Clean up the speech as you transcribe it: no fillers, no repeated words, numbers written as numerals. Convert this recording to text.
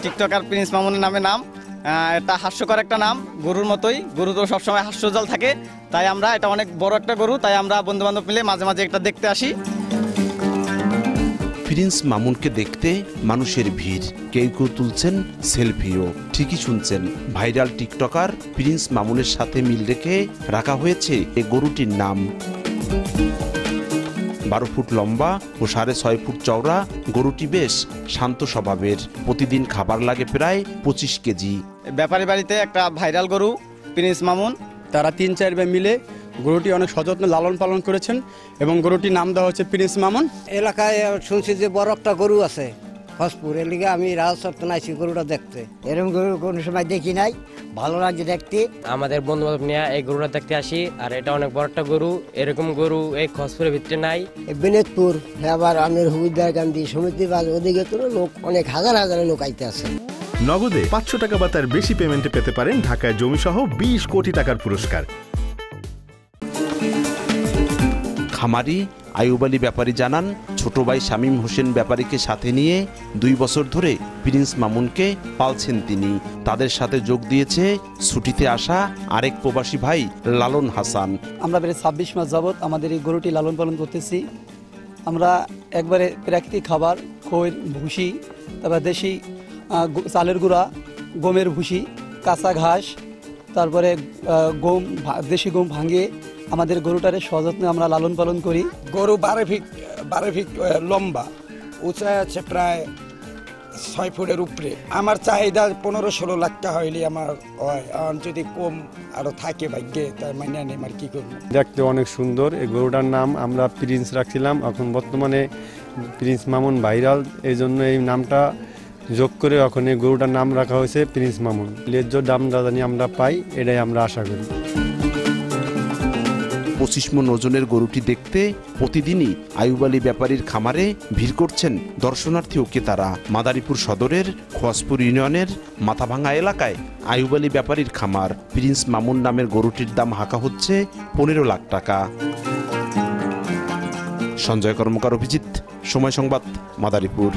TikToker Prince মামুনের নামে নাম। এটা হাস্যকর একটা নাম, গরুর মতোই। গরু তো সবসময় হাস্যজ্জ্বল থাকে, তাই আমরা এটা অনেক বড় একটা গরু, তাই আমরা বন্ধুবান্ধব মিলে মাঝে মাঝে এটা দেখতে আসি। প্রিন্স মামুনকে দেখতে মানুষের ভিড়, কেউ কেউ তুলছেন সেলফিও। ঠিকই শুনছেন, ভাইরাল টিকটকার প্রিন্স মামুনের সাথে মিল রেখে রাখা হয়েছে এই গরুটির নাম। 12 ফুট লম্বা ও 6.5 ফুট চওড়া গরুটি বেশ শান্ত স্বভাবের। প্রতিদিন খাবার লাগে প্রায় 25 কেজি। ব্যাপারী বাড়িতে একটা ভাইরাল গরু প্রিন্স মামুন, তারা 3-4 ভাই মিলে গরুটি অনেক সযত্নে লালন পালন করেছেন এবং গরুটির নাম দেওয়া হচ্ছে প্রিন্স মামুন। এলাকায় শুনছি যে বড় একটা গরু আছে খসপুর, এর লিগে আমি রাজসত্ত্ব নাইছি গরুটা দেখতে। এরকম গরু কোনো সময় দেখি নাই, ভালো লাগছে দেখতে। আমাদের বন্ধু বান্ধব নিয়ে এই গরুটা দেখতে আসি, আর এটা অনেক বড় একটা গরু। এরকম গরু এই খসপুরের ভিতরে নাই। বিনোদপুর, আবার আমের হুবিদারকান্দি, সমিতি বাজ, ওদিকে তো লোক অনেক হাজার হাজার লোক আইতে আছে। নগদে 500 টাকা বা তার বেশি পেমেন্টে পেতে পারেন ঢাকায় জমিসহ 20 কোটি টাকার পুরস্কার। খামারি আইয়ুব আলী ব্যাপারী জানান, ছোট ভাই শামীম হোসেন ব্যাপারীকে সাথে নিয়ে 2 বছর ধরে প্রিন্স মামুনকে পালছেন তিনি। তাদের সাথে যোগ দিয়েছে ছুটিতে আসা আরেক প্রবাসী ভাই লালন হাসান। আমরা প্রায় 26 মাস যাবৎ আমাদের এই গরুটি লালন পালন করতেছি। আমরা একবারে প্রাকৃতিক খাবার, খৈর, ভুসি, তারপর দেশি চালের গুঁড়া, গমের ভুসি, কাঁচা ঘাস, তারপরে গম, দেশি গম ভাঙিয়ে আমাদের গরুটারে সযত্নে আমরা লালন পালন করি। গরু 12 ফিট লম্বা, উঁচাই আছে প্রায় 6 ফুটের উপরে। আমার চাহিদা 15-16 লাখ টাকা হইলে আমার হয়, যদি কম আরো থাকে ভাগ্যে, তাই মানিয়ে নেই আর কি করবো। দেখতে অনেক সুন্দর। এই গরুটার নাম আমরা প্রিন্স রাখছিলাম, এখন বর্তমানে প্রিন্স মামুন ভাইরাল, এই জন্য এই নামটা যোগ করে এখন এই গরুটার নাম রাখা হয়েছে প্রিন্স মামুন। ন্যায্য দাম জানি আমরা পাই, এটাই আমরা আশা করি। 25 মণ ওজনের গরুটি দেখতে প্রতিদিনই আইয়ুব আলী ব্যাপারীর খামারে ভিড় করছেন দর্শনার্থী ও ক্রেতারা। মাদারীপুর সদরের খোয়াজপুর ইউনিয়নের মাথাভাঙ্গা এলাকায় আইয়ুব আলী ব্যাপারীর খামার। প্রিন্স মামুন নামের গরুটির দাম হাঁকা হচ্ছে 15 লাখ টাকা। সঞ্জয় কর্মকার, অভিজিৎ, সময় সংবাদ, মাদারীপুর।